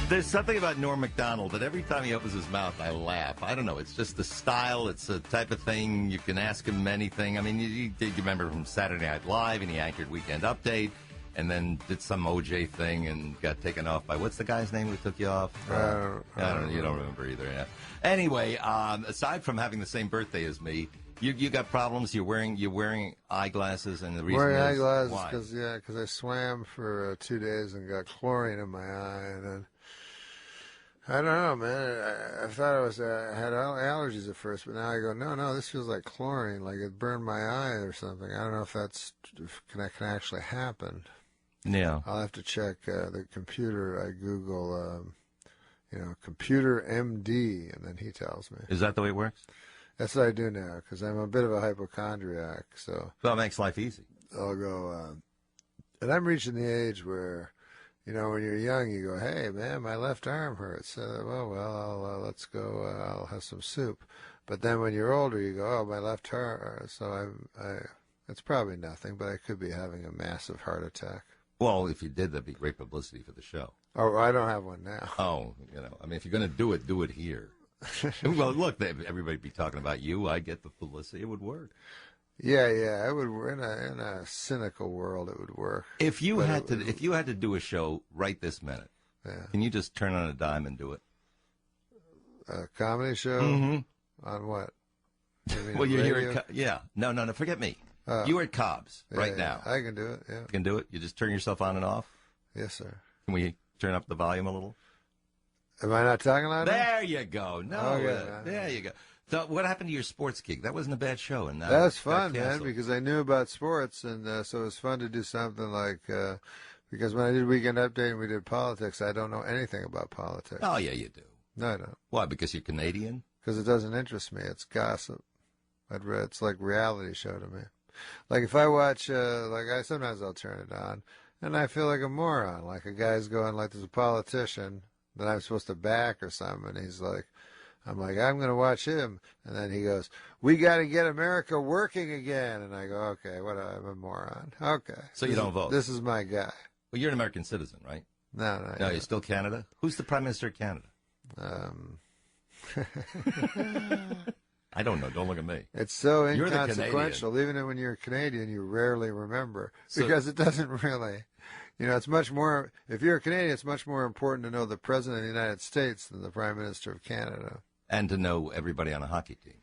There's something about Norm MacDonald that every time he opens his mouth, I laugh. I don't know. It's just the style. It's the type of thing you can ask him anything. I mean, you remember from Saturday Night Live, and he anchored Weekend Update, and then did some OJ thing and got taken off by, what's the guy's name who took you off? I don't know. You don't remember either. Yeah. Anyway, aside from having the same birthday as me, you got problems. You're wearing eyeglasses, and the reason wearing is eyeglasses because I swam for 2 days and got chlorine in my eye, and then I don't know, man. I thought I had allergies at first, but now I go, no, this feels like chlorine, like it burned my eye or something. I don't know if that can actually happen. Yeah, I'll have to check the computer. I Google, computer MD, and then he tells me. Is that the way it works? That's what I do now, because I'm a bit of a hypochondriac. So it makes life easy. I'll go, and I'm reaching the age where, when you're young, you go, hey, man, my left arm hurts. Let's go, I'll have some soup. But then when you're older, you go, oh, my left arm. So it's probably nothing, but I could be having a massive heart attack. Well, if you did, that'd be great publicity for the show. Oh, I don't have one now. Oh, if you're going to do it here. Well, look, everybody'd be talking about you. I get the publicity. It would work. Yeah, it would. In a cynical world, it would work. If you had to do a show right this minute, can you just turn on a dime and do it? A comedy show? Mm-hmm. On what? Well, you're here at No, forget me. You're at Cobb's right now. I can do it, yeah. You can do it? You just turn yourself on and off? Yes, sir. Can we turn up the volume a little? Am I not talking loud enough? There you go. No, there you go. So what happened to your sports gig? That wasn't a bad show. And that was fun, man, because I knew about sports, and so it was fun to do something like, because when I did Weekend Update and we did politics, I don't know anything about politics. Oh, yeah, you do. No, I don't. Why, because you're Canadian? Because it doesn't interest me. It's gossip. It's like reality show to me. Like if I watch, sometimes I'll turn it on, and I feel like a moron. Like a guy's going, like there's a politician that I'm supposed to back or something, and he's like, I'm going to watch him. And then he goes, we got to get America working again. And I go, okay, I'm a moron. Okay. So you don't vote? This is my guy. Well, you're an American citizen, right? No. No, you're still Canada? Who's the Prime Minister of Canada? I don't know. Don't look at me. It's so inconsequential. Even when you're Canadian, you rarely remember. Because it doesn't really... it's much more, if you're a Canadian, it's much more important to know the President of the United States than the Prime Minister of Canada. And to know everybody on a hockey team.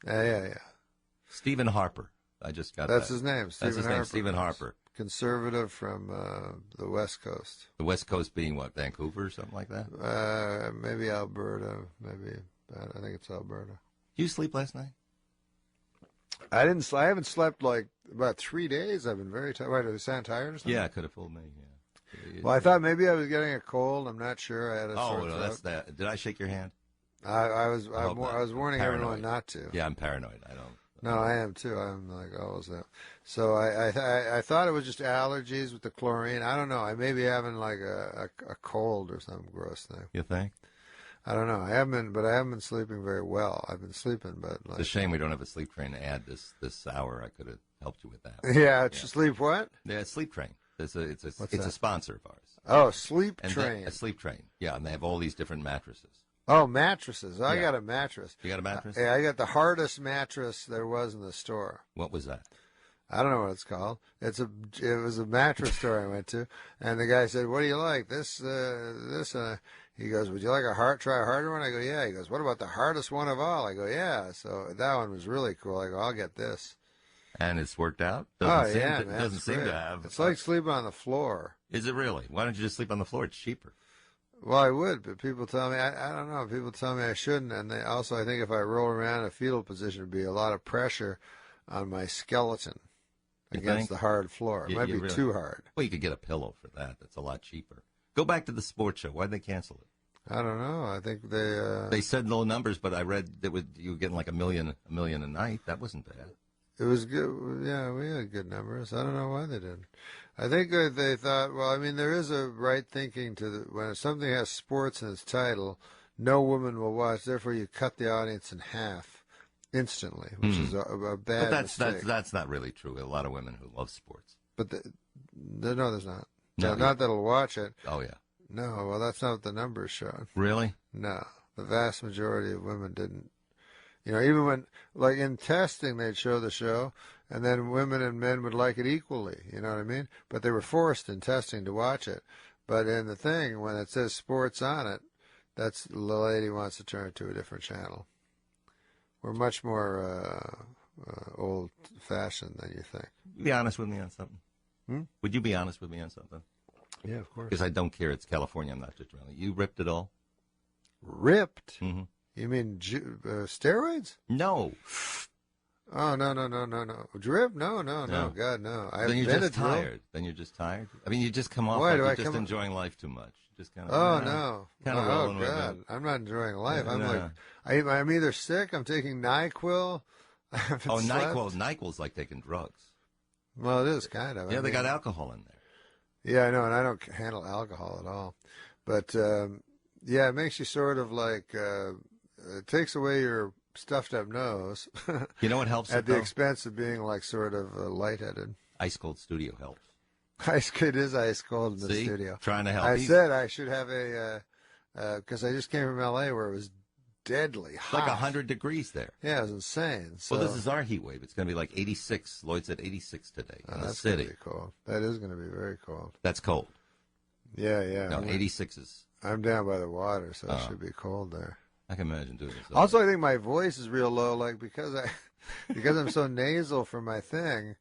Yeah. Stephen Harper. I just got That's his name, Stephen Harper. Conservative from the West Coast. The West Coast being what, Vancouver or something like that? Maybe Alberta. I think it's Alberta. Did you sleep last night? I haven't slept like about 3 days. I've been very tired. Did I sound tired or something? Yeah, it could have fooled me, yeah. Well, I thought maybe I was getting a cold. I'm not sure. I had a sore throat. That's that. Did I shake your hand? I was warning everyone not to. Yeah, I'm paranoid. No, I am too. I'm like always that. So I thought it was just allergies with the chlorine. I don't know. I may be having like a cold or some gross thing. You think? I don't know. I haven't been sleeping very well. I've been sleeping, but it's a shame we don't have a sleep train to add this hour. I could have helped you with that. Yeah, sleep what? Yeah, Sleep Train. It's a sponsor of ours. Oh, Sleep Train. A Sleep Train. Yeah, and they have all these different mattresses. Oh, mattresses. I got a mattress. You got a mattress? Yeah, I got the hardest mattress there was in the store. What was that? I don't know what it's called. It was a mattress store I went to, and the guy said, "What do you like? This." He goes, "Would you like try a harder one?" I go, "Yeah." He goes, "What about the hardest one of all?" I go, "Yeah." So that one was really cool. I go, "I'll get this." And it's worked out? Man. Doesn't seem to have. It's like sleeping on the floor. Is it really? Why don't you just sleep on the floor? It's cheaper. Well, I would, but people tell me, I don't know, people tell me I shouldn't. And I think if I roll around in a fetal position, there'd be a lot of pressure on my skeleton against the hard floor. It might be too hard. Well, you could get a pillow for that. That's a lot cheaper. Go back to the sports show. Why'd they cancel it? I don't know. I think they said low numbers, but I read that you were getting like a million a night. That wasn't bad. It was good. Yeah, we had good numbers. I don't know why they didn't. I think they thought, well, I mean, there is a right thinking to when something has sports in its title, no woman will watch. Therefore, you cut the audience in half instantly, which is a bad mistake. That's not really true. A lot of women who love sports. But no, there's not. No, not that'll watch it. Oh, yeah. No, well, that's not what the numbers showed. Really? No, the vast majority of women didn't. You know, even when, like in testing, they'd show the show, and then women and men would like it equally. You know what I mean? But they were forced in testing to watch it. But in the thing, when it says sports on it, that's the lady wants to turn it to a different channel. We're much more old-fashioned than you think. Be honest with me on something. Hmm? Would you be honest with me on something? Yeah, of course. Because I don't care. It's California. I'm not just really. You ripped it all? Ripped? Mm-hmm. You mean steroids? No. Oh, no. Drip? No. God, no. Then you're just tired. Then you're just tired? I mean, you just come off like you're just enjoying life too much. Just kind of. Oh, no. Kind of rolling with God. it. I'm not enjoying life. Yeah, I'm no. I'm either sick, I'm taking NyQuil. NyQuil. NyQuil's like taking drugs. Well, it is kind of. Yeah, they got alcohol in there. Yeah, I know, and I don't handle alcohol at all. But, yeah, it makes you sort of like, it takes away your stuffed up nose. You know what helps? At the expense of being like sort of lightheaded. Ice cold studio helps. It is ice cold in the studio. Trying to help. I said I should have because I just came from L.A. where it was deadly hot. Like 100 degrees there. Yeah, it was insane. So, well, this is our heat wave. It's going to be like 86. Lloyd said 86 today in the city. That's going to be cold. That is going to be very cold. That's cold. Yeah. No, 86 is. I'm down by the water, so it should be cold there. I can imagine doing this. Also, I think my voice is real low, like because I'm so nasal for my thing.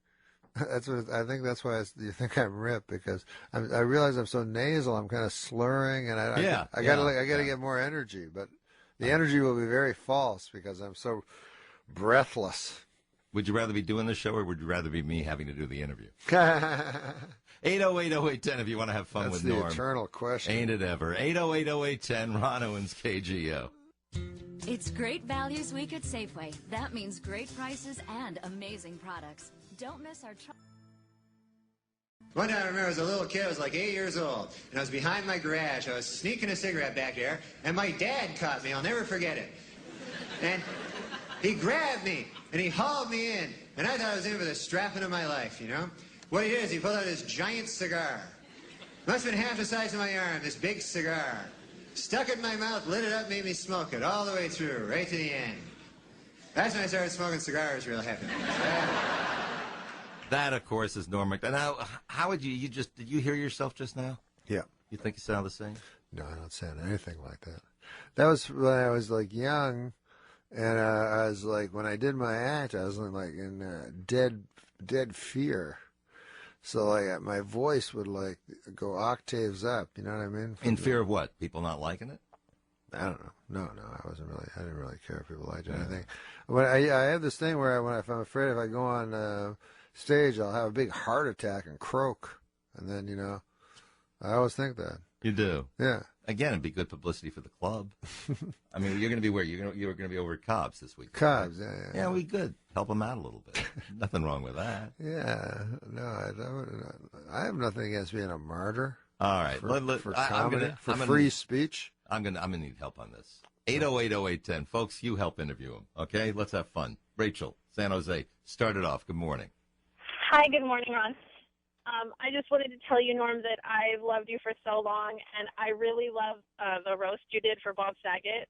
That's what I think. That's why you think I'm ripped because I realize I'm so nasal. I'm kind of slurring, and I gotta get more energy. But the energy will be very false because I'm so breathless. Would you rather be doing the show, or would you rather be me having to do the interview? 808-0810 if you want to have fun with Norm. That's the eternal question. Ain't it ever? 808-0810, Ron Owens, KGO. It's great values week at Safeway. That means great prices and amazing products. Don't miss our... One time I remember I was a little kid, I was like 8 years old, and I was behind my garage. I was sneaking a cigarette back there, and my dad caught me. I'll never forget it. And he grabbed me, and he hauled me in, and I thought I was in for the strapping of my life, you know? What he did is he pulled out this giant cigar. Must have been half the size of my arm, this big cigar. Stuck it in my mouth, lit it up, made me smoke it all the way through, right to the end. That's when I started smoking cigars real heavy. That, of course, is Norm MacDonald. Now, how would you did you hear yourself just now? Yeah. You think you sound the same? No, I don't sound anything like that. That was when I was like young, and I was like, when I did my act, I was like in dead fear. So like my voice would like go octaves up. You know what I mean? In fear of what? People not liking it? I don't know. No, I didn't really care if people liked it. I think when I have this thing where if I'm afraid if I go on stage, I'll have a big heart attack and croak, and then I always think that. You do? Yeah. Again, it'd be good publicity for the club. I mean, you're going to be where? You're going to be over at Cobb's this week. Cobb's, right? yeah. Yeah, we could help them out a little bit. Nothing wrong with that. Yeah. No, I have nothing against being a martyr. All right. For comedy, for free speech. I'm gonna need help on this. 808-0810, folks. You help interview him. Okay, let's have fun. Rachel, San Jose, start it off. Good morning. Hi, good morning, Ron. I just wanted to tell you, Norm, that I've loved you for so long, and I really love the roast you did for Bob Saget.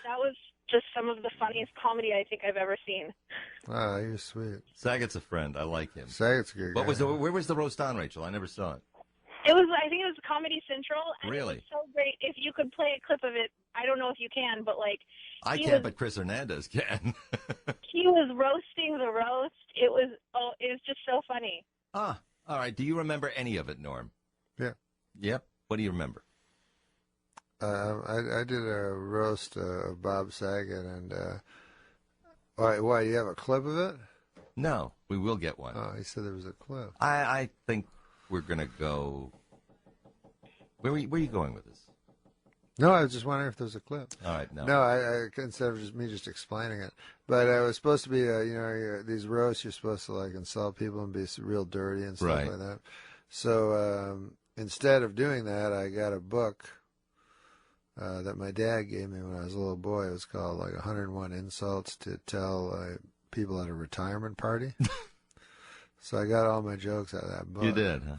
That was just some of the funniest comedy I think I've ever seen. Ah, you're sweet. Saget's a friend. I like him. Saget's a good guy. Where was the roast on, Rachel? I never saw it. I think it was Comedy Central. And really? It was so great. If you could play a clip of it, I don't know if you can, but like... I can't, but Chris Hernandez can. He was roasting the roast. It was just so funny. Ah, all right. Do you remember any of it, Norm? Yeah. Yep. What do you remember? I did a roast of Bob Saget, and why? You have a clip of it? No, we will get one. Oh, he said there was a clip. I think we're gonna go. Where are you going with this? No, I was just wondering if there's a clip. All right, no. No, I instead of me just explaining it, but it was supposed to be, these roasts you're supposed to like insult people and be real dirty and stuff right. like that. So instead of doing that, I got a book that my dad gave me when I was a little boy. It was called like 101 Insults to Tell People at a Retirement Party. So I got all my jokes out of that book. You did, huh?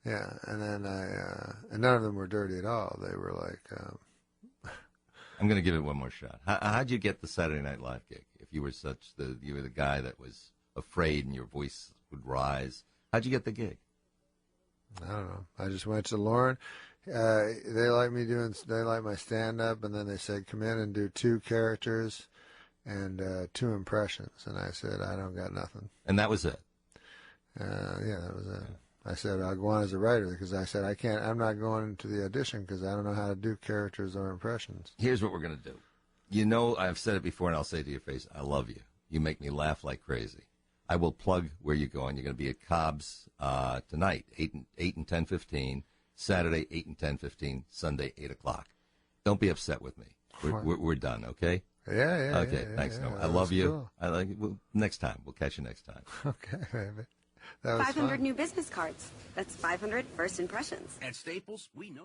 Yeah, and then and none of them were dirty at all. They were like, I'm going to give it one more shot. How'd you get the Saturday Night Live gig? If you were you were the guy that was afraid and your voice would rise, how'd you get the gig? I don't know. I just went to Lauren. They like my stand-up, and then they said, come in and do 2 characters and 2 impressions. And I said, I don't got nothing. And that was it? Yeah, that was it. I said, I'll go on as a writer because I said, I'm not going to the audition because I don't know how to do characters or impressions. Here's what we're going to do. You know, I've said it before, and I'll say it to your face, I love you. You make me laugh like crazy. I will plug where you're going. You're going to be at Cobb's tonight, 8 and 10:15, Saturday, 8 and 10:15, Sunday, 8 o'clock. Don't be upset with me. We're done, okay? Yeah. Okay, thanks. Yeah, No, I love you. Cool. I like. Well, next time. We'll catch you next time. Okay, baby. That was 500 fun. new business cards. That's 500 first impressions. At Staples, we know